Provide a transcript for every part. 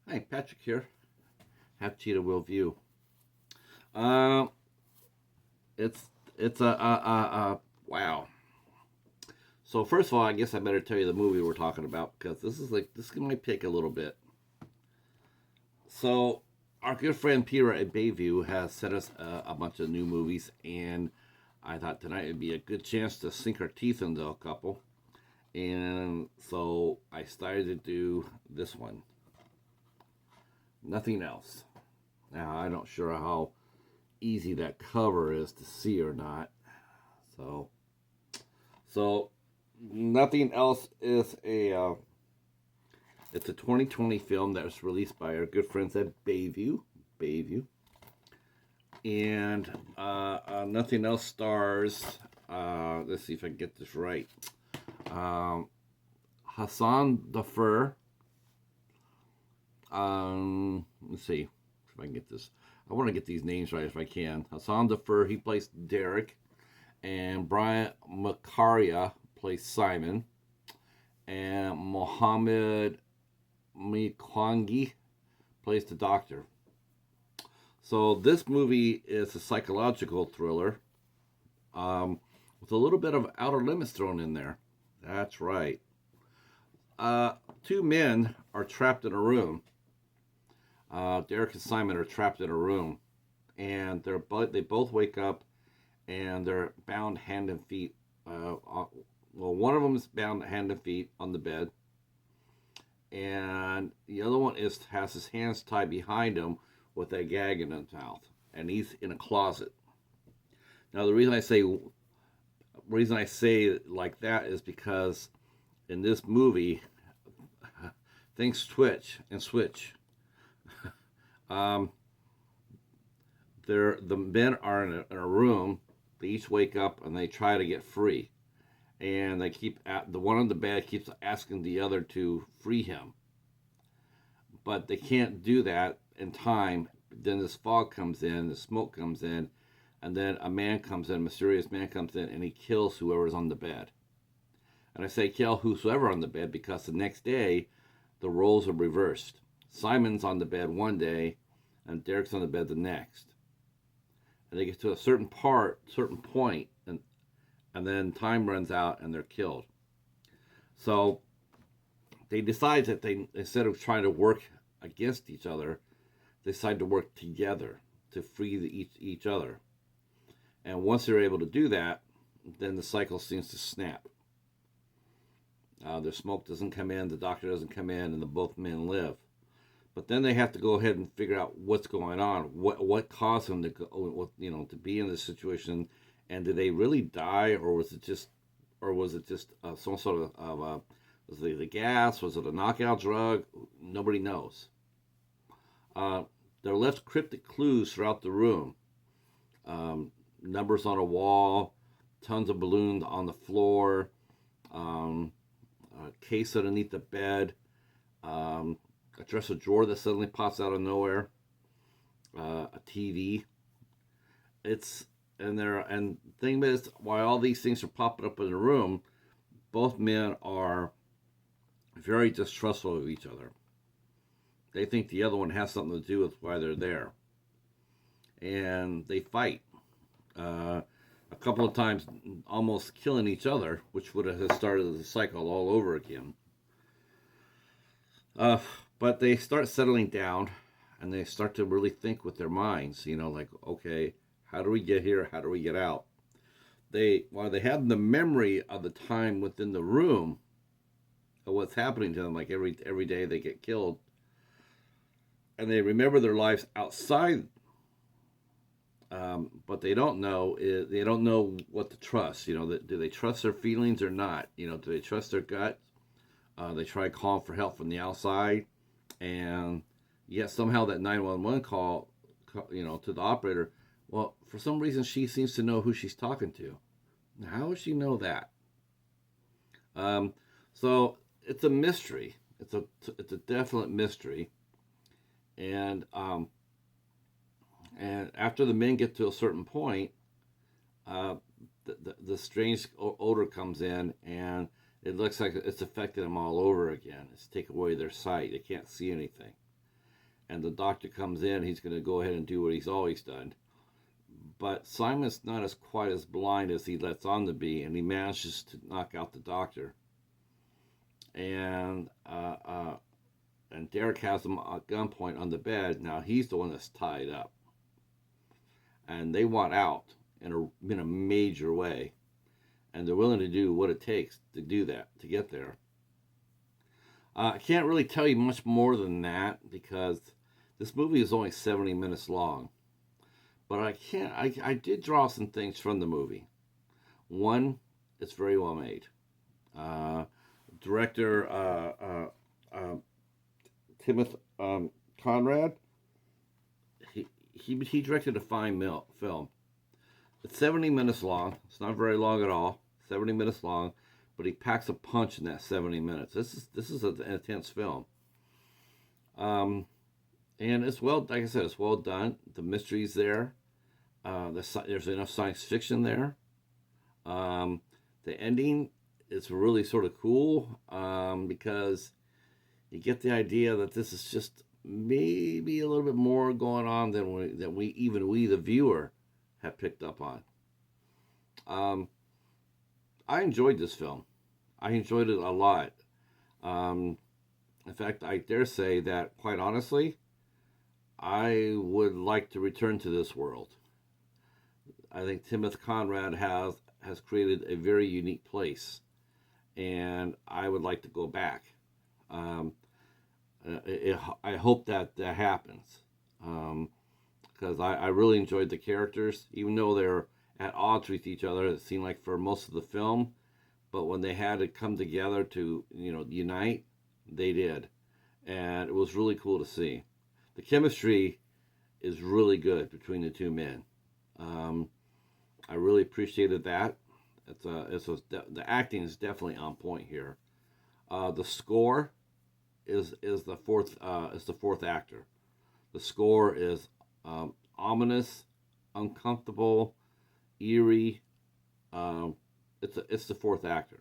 Hi, Patrick here. Have Cheetah will view. Um, it's a wow. So first of all, I guess I better tell you the movie we're talking about because this might take a little bit. So our good friend Peter at Bayview has sent us a bunch of new movies, and I thought tonight would be a good chance to sink our teeth into a couple. And so I started to do this one. Nothing else. Now I'm not sure how easy that cover is to see or not. So, so nothing else is it's a 2020 film that was released by our good friends at Bayview, and nothing else stars. Let's see if I can get this right. Um, Hassan Dafer. Let's see if I can get this. I want to get these names right if I can. Hassan Dafer, he plays Derek, and Brian Makaria plays Simon, and Mohammed Mikwangi plays the Doctor. So this movie is a psychological thriller with a little bit of Outer Limits thrown in there. That's right. Two men are trapped in a room. Derek and Simon are trapped in a room, and they both wake up, and they're bound hand and feet. Well, one of them is bound hand and feet on the bed, and the other one has his hands tied behind him with a gag in his mouth, and he's in a closet. Now, the reason I say it like that is because in this movie, things twitch and switch. Um, the men are in a room. They each wake up and they try to get free, and the one on the bed keeps asking the other to free him, but they can't do that in time. Then this fog comes in, the smoke comes in, and then a mysterious man comes in, and he kills whoever's on the bed. And I say kill whosoever on the bed because the next day the roles are reversed. Simon's on the bed one day, and Derek's on the bed the next. And they get to a certain point, and then time runs out, and they're killed. So they decide that instead of trying to work against each other, they decide to work together to free each other. And once they're able to do that, then the cycle seems to snap. The smoke doesn't come in, the doctor doesn't come in, and the both men live. But then they have to go ahead and figure out what's going on, what caused them to go, to be in this situation, and did they really die, or was it just some sort of was it the gas, was it a knockout drug? Nobody knows. They're left cryptic clues throughout the room. Numbers on a wall, tons of balloons on the floor, a case underneath the bed, a dresser drawer that suddenly pops out of nowhere, a TV. And thing is, while all these things are popping up in the room, both men are very distrustful of each other. They think the other one has something to do with why they're there, and they fight. A couple of times, almost killing each other, which would have started the cycle all over again. But they start settling down, and they start to really think with their minds. Like, okay, how do we get here? How do we get out? While they have the memory of the time within the room of what's happening to them, like every day they get killed, and they remember their lives outside. But they don't know what to trust. Do they trust their feelings or not? Do they trust their gut? They try calling for help from the outside, and yet somehow that 911 call, to the operator. Well, for some reason she seems to know who she's talking to. How does she know that? So it's a mystery. It's a definite mystery, and after the men get to a certain point, the strange odor comes in, and it looks like it's affected them all over again. It's taken away their sight. They can't see anything. and the doctor comes in, he's going to go ahead and do what he's always done. But Simon's not as quite as blind as he lets on to be, and he manages to knock out the doctor. And Derek has him at gunpoint on the bed. Now he's the one that's tied up, and they want out in a major way, and they're willing to do what it takes to do that, to get there. I can't really tell you much more than that because this movie is only 70 minutes long. But I did draw some things from the movie. One, it's very well made. Director Timoth Conrad, he directed a fine film. It's 70 minutes long. It's not very long at all. 70 minutes long, but he packs a punch in that 70 minutes. This is an intense film. And it's like I said, it's well done. The mystery's there. There's enough science fiction there. The ending is really sort of cool because you get the idea that this is just maybe a little bit more going on than we the viewer have picked up on. I enjoyed this film. I enjoyed it a lot. In fact, I dare say that, quite honestly, I would like to return to this world. I think Timoth Conrad has created a very unique place, and I would like to go back. I hope that happens, because I really enjoyed the characters, even though they're at odds with each other. It seemed like for most of the film, but when they had to come together to unite, they did, and it was really cool to see. The chemistry is really good between the two men. I really appreciated that. The acting is definitely on point here. The score is the fourth actor. The score is ominous, uncomfortable, eerie. It's the fourth actor.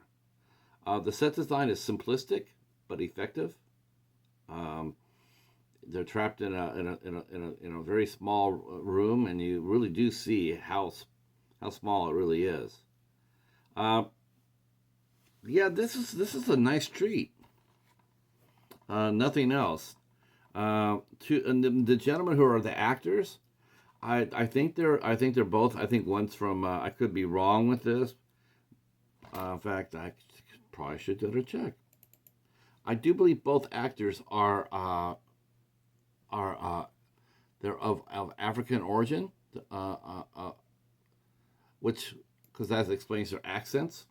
The set design is simplistic but effective. They're trapped in a very small room, and you really do see how small it really is. This is a nice treat. Nothing else. And the gentlemen who are the actors, I think they're both. I think one's from. I could be wrong with this. In fact, I probably should do a check. I do believe both actors are they're of African origin, which, because that explains their accents,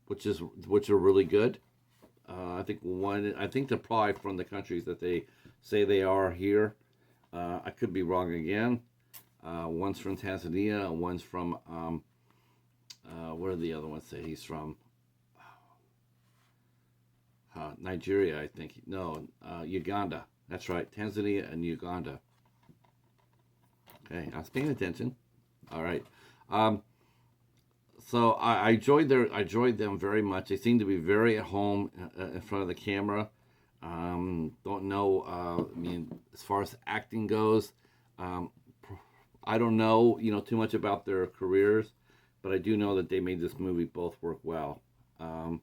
which are really good. I think they're probably from the countries that they say they are here. I could be wrong again. One's from Tanzania, and one's from where are the other ones say he's from? Nigeria, I think. No, Uganda. That's right, Tanzania and Uganda. Okay, I was paying attention. All right. So I enjoyed them very much. They seem to be very at home in front of the camera. Don't know. As far as acting goes, I don't know too much about their careers, but I do know that they made this movie both work well. And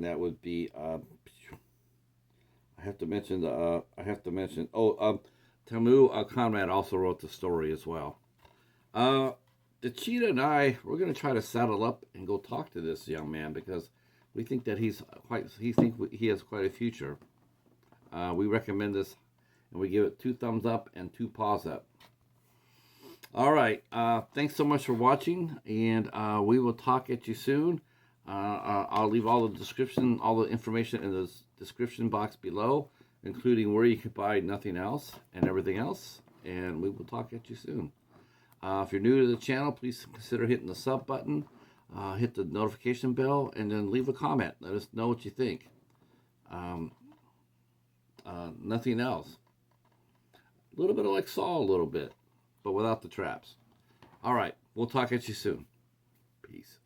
that would be. I have to mention. Timoth Conrad also wrote the story as well. The Cheetah and I, we're going to try to saddle up and go talk to this young man because we think that he has quite a future. We recommend this, and we give it 2 thumbs up and 2 paws up. All right. Thanks so much for watching, and we will talk at you soon. I'll leave all the information in the description box below, including where you can buy Nothing Else and everything else. And we will talk at you soon. If you're new to the channel, please consider hitting the sub button, hit the notification bell, and then leave a comment. Let us know what you think. Nothing Else. A little bit like Saw, a little bit, but without the traps. All right, we'll talk at you soon. Peace.